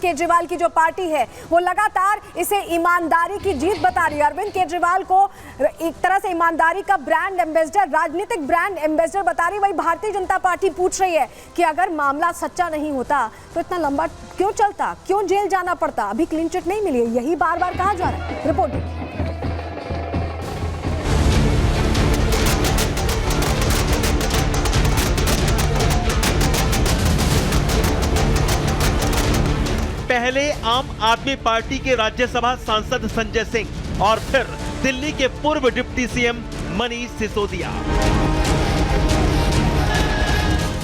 केजरीवाल की जो पार्टी है वो लगातार इसे ईमानदारी की जीत बता रही है। अरविंद केजरीवाल को एक तरह से ईमानदारी का ब्रांड एम्बेसडर, राजनीतिक ब्रांड एम्बेसडर बता रही। वही भारतीय जनता पार्टी पूछ रही है कि अगर मामला सच्चा नहीं होता तो इतना लंबा क्यों चलता, क्यों जेल जाना पड़ता, अभी क्लीन चिट नहीं मिली है, यही बार बार कहा जा रहा है। रिपोर्ट देखिए। पहले आम आदमी पार्टी के राज्यसभा सांसद संजय सिंह और फिर दिल्ली के पूर्व डिप्टी सीएम मनीष सिसोदिया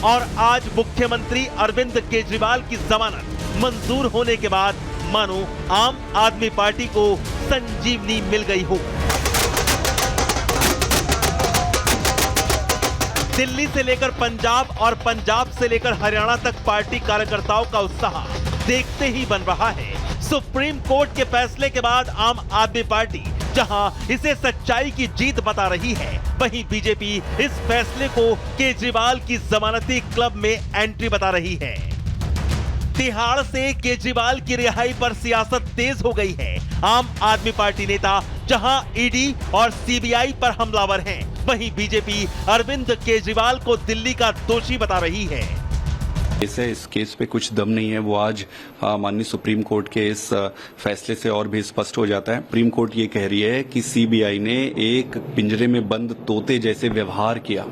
और आज मुख्यमंत्री अरविंद केजरीवाल की जमानत मंजूर होने के बाद मानो आम आदमी पार्टी को संजीवनी मिल गई हो। दिल्ली से लेकर पंजाब और पंजाब से लेकर हरियाणा तक पार्टी कार्यकर्ताओं का उत्साह देखते ही बन रहा है। सुप्रीम कोर्ट के फैसले के बाद आम आदमी पार्टी जहां इसे सच्चाई की जीत बता रही है, वहीं बीजेपी इस फैसले को केजरीवाल की जमानती क्लब में एंट्री बता रही है। तिहाड़ से केजरीवाल की रिहाई पर सियासत तेज हो गई है। आम आदमी पार्टी नेता जहां ईडी और सीबीआई पर हमलावर हैं, वहीं बीजेपी अरविंद केजरीवाल को दिल्ली का दोषी बता रही है। इस केस पे कुछ दम नहीं है, वो आज माननीय सुप्रीम कोर्ट के इस फैसले से और भी स्पष्ट हो जाता है। सुप्रीम कोर्ट ये कह रही है कि सीबीआई ने एक पिंजरे में बंद तोते जैसे व्यवहार किया।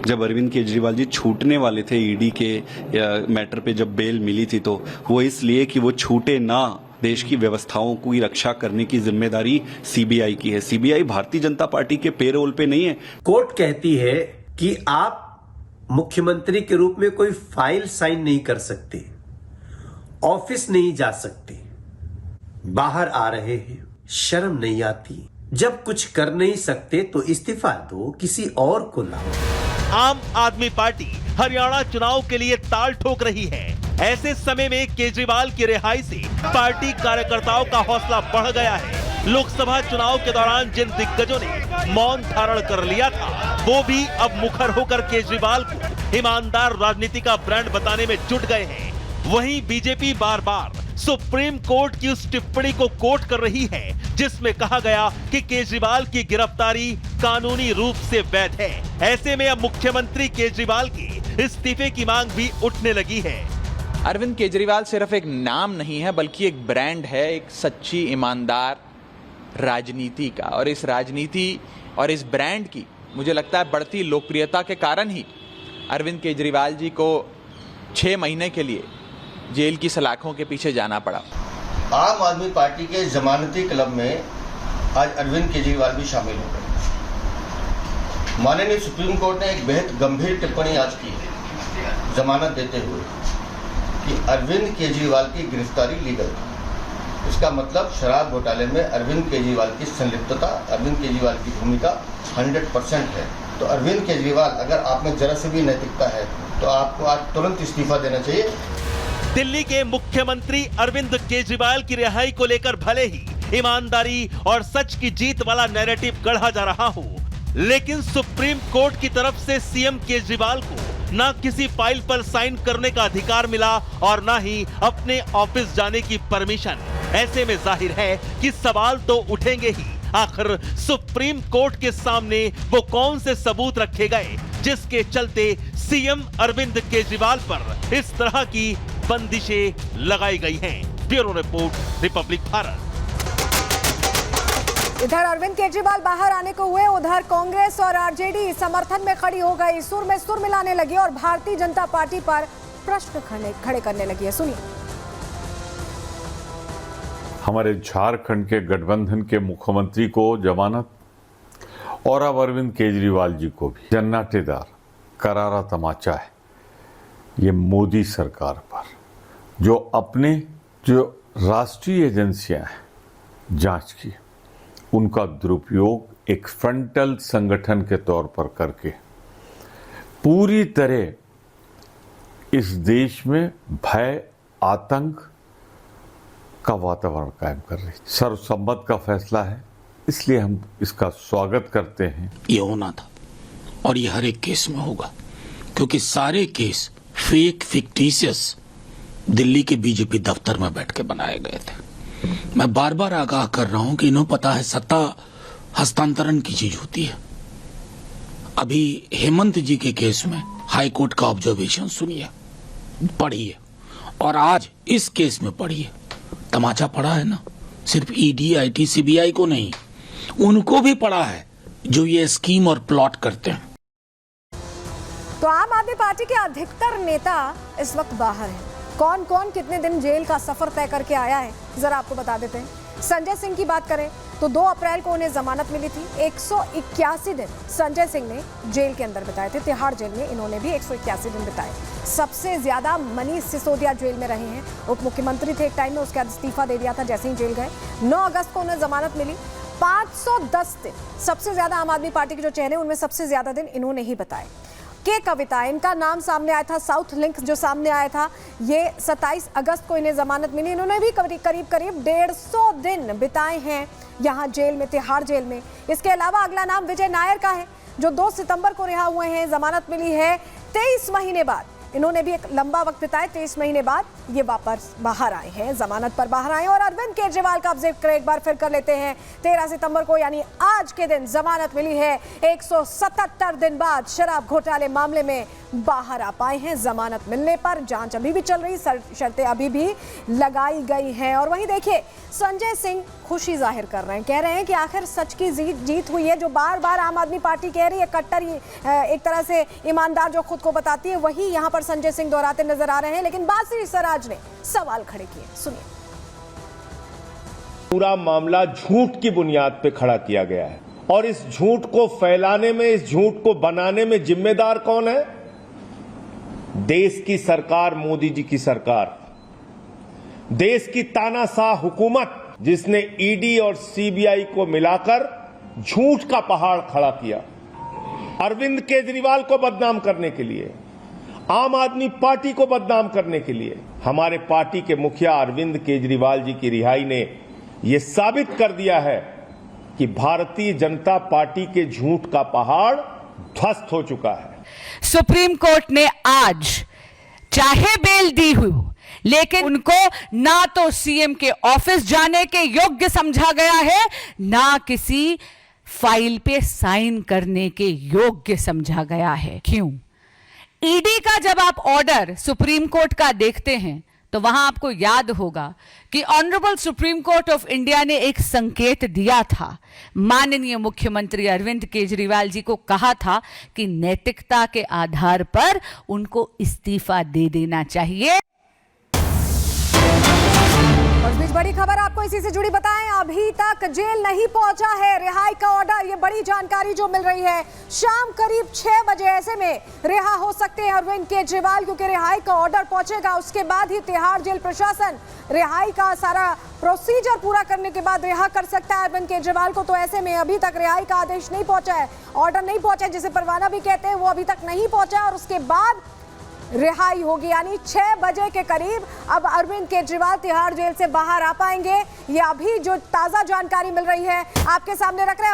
जब अरविंद केजरीवाल जी छूटने वाले थे ईडी के मैटर पे, जब बेल मिली थी, तो वो इसलिए कि वो छूटे ना, देश की व्यवस्थाओं की रक्षा करने की जिम्मेदारी सीबीआई की है। सीबीआई भारतीय जनता पार्टी के पेरोल पे नहीं है। कोर्ट कहती है कि आप मुख्यमंत्री के रूप में कोई फाइल साइन नहीं कर सकते, ऑफिस नहीं जा सकते, बाहर आ रहे हैं, शर्म नहीं आती? जब कुछ कर नहीं सकते तो इस्तीफा दो, किसी और को लाओ। आम आदमी पार्टी हरियाणा चुनाव के लिए ताल ठोक रही है। ऐसे समय में केजरीवाल की रिहाई से पार्टी कार्यकर्ताओं का हौसला बढ़ गया है। लोकसभा चुनाव के दौरान जिन दिग्गजों ने मौन धारण कर लिया था, वो भी अब मुखर होकर केजरीवाल को ईमानदार राजनीति का ब्रांड बताने में जुट गए हैं। वहीं बीजेपी बार बार सुप्रीम कोर्ट की उस टिप्पणी को कोट कर रही है जिसमें कहा गया कि केजरीवाल की गिरफ्तारी कानूनी रूप से वैध है। ऐसे में अब मुख्यमंत्री केजरीवाल के इस्तीफे की मांग भी उठने लगी है। अरविंद केजरीवाल सिर्फ एक नाम नहीं है, बल्कि एक ब्रांड है, एक सच्ची ईमानदार राजनीति का। और इस राजनीति और इस ब्रांड की मुझे लगता है बढ़ती लोकप्रियता के कारण ही अरविंद केजरीवाल जी को 6 महीने के लिए जेल की सलाखों के पीछे जाना पड़ा। आम आदमी पार्टी के जमानती क्लब में आज अरविंद केजरीवाल भी शामिल हो गए। माननीय सुप्रीम कोर्ट ने एक बेहद गंभीर टिप्पणी आज की है, जमानत देते हुए कि अरविंद केजरीवाल की गिरफ्तारी लीगल थी। इसका मतलब शराब घोटाले में अरविंद केजरीवाल की संलिप्तता, अरविंद केजरीवाल की भूमिका 100% है। तो अरविंद केजरीवाल, अगर आप में जरा से भी नैतिकता है तो आपको आज तुरंत इस्तीफा देना चाहिए। दिल्ली के मुख्यमंत्री अरविंद केजरीवाल की रिहाई को लेकर भले ही ईमानदारी और सच की जीत वाला नैरेटिव गढ़ा जा रहा हो, लेकिन सुप्रीम कोर्ट की तरफ से सीएम केजरीवाल को ना किसी फाइल पर साइन करने का अधिकार मिला और ना ही अपने ऑफिस जाने की परमिशन। ऐसे में जाहिर है कि सवाल तो उठेंगे ही। आखिर सुप्रीम कोर्ट के सामने वो कौन से सबूत रखे गए जिसके चलते सीएम अरविंद केजरीवाल पर इस तरह की बंदिशें लगाई गई हैं। Bureau report, Republic Bharat. इधर अरविंद केजरीवाल बाहर आने को हुए, उधर कांग्रेस और आरजेडी समर्थन में खड़ी हो गई, सुर में सुर मिलाने लगी और भारतीय जनता पार्टी पर प्रश्न खड़े करने लगी है। सुनिए। हमारे झारखंड के गठबंधन के मुख्यमंत्री को जमानत और अब अरविंद केजरीवाल जी को भी जन्नतेदार करारा तमाचा है ये मोदी सरकार पर, जो अपने जो राष्ट्रीय एजेंसियां हैं जांच की, उनका दुरुपयोग एक फ्रंटल संगठन के तौर पर करके पूरी तरह इस देश में भय, आतंक का वातावरण कायम कर रही। सर्वसम्मत का फैसला है, इसलिए हम इसका स्वागत करते हैं। ये होना था और ये हर एक केस में होगा, क्योंकि सारे केस फेक, फिक्टिशियस दिल्ली के बीजेपी दफ्तर में बैठ के बनाए गए थे। मैं बार बार आगाह कर रहा हूं कि इन्हें पता है सत्ता हस्तांतरण की चीज होती है। अभी हेमंत जी के केस में हाई कोर्ट का ऑब्जर्वेशन सुनिए, पढ़िए, और आज इस केस में पढ़िए। तमाचा पड़ा है ना, सिर्फ ईडी, आईटी, सीबीआई को नहीं, उनको भी पड़ा है जो ये स्कीम और प्लॉट करते हैं। तो आम आदमी पार्टी के अधिकतर नेता इस वक्त बाहर हैं। कौन कौन कितने दिन जेल का सफर तय करके आया है, जरा आपको बता देते हैं। संजय सिंह की बात करें तो 2 अप्रैल को उन्हें जमानत मिली थी। 181 दिन संजय सिंह ने जेल के अंदर बिताए थे। तिहाड़ जेल में इन्होंने भी 181 दिन बिताए। सबसे ज्यादा मनीष सिसोदिया जेल में रहे हैं। उप मुख्यमंत्री थे एक टाइम में, उसके बाद इस्तीफा दे दिया था जैसे ही जेल गए। 9 अगस्त को उन्हें जमानत मिली। 510 दिन सबसे ज्यादा आम आदमी पार्टी के जो चेहरे उनमें सबसे ज्यादा दिन इन्होंने ही बताए। के कविता, इनका नाम सामने आया था। साउथ लिंक जो सामने आया था, ये 27 अगस्त को इन्हें जमानत मिली। इन्होंने भी करीब 150 दिन बिताए हैं यहाँ जेल में, तिहाड़ जेल में। इसके अलावा अगला नाम विजय नायर का है, जो 2 सितंबर को रिहा हुए हैं। जमानत मिली है 23 महीने बाद। इन्होंने भी एक लंबा वक्त बिताया। 23 महीने बाद ये वापस बाहर आए हैं, जमानत पर बाहर आए। और अरविंद केजरीवाल का जिक्र एक बार फिर कर लेते हैं। 13 सितंबर को यानी आज के दिन जमानत मिली है। 177 दिन बाद शराब घोटाले मामले में बाहर आ पाए हैं। जमानत मिलने पर जांच अभी भी चल रही, शर्तें अभी भी लगाई गई हैं। और वहीं देखिए, संजय सिंह खुशी जाहिर कर रहे हैं, कह रहे हैं कि आखिर सच की जीत हुई है। जो बार बार आम आदमी पार्टी कह रही है कट्टर, एक तरह से ईमानदार जो खुद को बताती है, वही यहाँ पर संजय सिंह दोहराते नजर आ रहे हैं। लेकिन बासी सराज ने सवाल खड़े किए, सुनिए। पूरा मामला झूठ की बुनियाद पे खड़ा किया गया है, और इस झूठ को फैलाने में, इस झूठ को बनाने में जिम्मेदार कौन है? देश की सरकार, मोदी जी की सरकार, देश की तानाशाह हुकूमत, जिसने ईडी और सीबीआई को मिलाकर झूठ का पहाड़ खड़ा किया अरविंद केजरीवाल को बदनाम करने के लिए, आम आदमी पार्टी को बदनाम करने के लिए। हमारे पार्टी के मुखिया अरविंद केजरीवाल जी की रिहाई ने यह साबित कर दिया है कि भारतीय जनता पार्टी के झूठ का पहाड़ ध्वस्त हो चुका है। सुप्रीम कोर्ट ने आज चाहे बेल दी हुई, लेकिन उनको ना तो सीएम के ऑफिस जाने के योग्य समझा गया है, ना किसी फाइल पे साइन करने के योग्य समझा गया है। क्यों? ईडी का जब आप ऑर्डर सुप्रीम कोर्ट का देखते हैं तो वहां आपको याद होगा कि honourable supreme court of India ने एक संकेत दिया था। माननीय मुख्यमंत्री अरविंद केजरीवाल जी को कहा था कि नैतिकता के आधार पर उनको इस्तीफा दे देना चाहिए। और इस बीच बड़ी खबर आपको इसी से जुड़ी बताएं, अभी तक जेल नहीं पहुंचा है रिहाई का ऑर्डर। ये बड़ी जानकारी जो मिल रही है, शाम करीब 6 बजे ऐसे में रिहा हो सकते हैं अरविंद केजरीवाल, क्योंकि रिहाई का ऑर्डर पहुंचेगा। उसके बाद ही तिहाड़ जेल प्रशासन रिहाई का सारा प्रोसीजर पूरा करने के बाद रिहा कर सकता है अरविंद केजरीवाल को। तो ऐसे में अभी तक रिहाई का आदेश नहीं पहुंचा है, ऑर्डर नहीं पहुंचा है, जिसे परवाना भी कहते हैं, वो अभी तक नहीं पहुंचा है। और उसके बाद रिहाई होगी, यानी 6 बजे के करीब अब अरविंद केजरीवाल तिहाड़ जेल से बाहर आ पाएंगे। ये अभी जो ताजा जानकारी मिल रही है आपके सामने रख रहे हैं।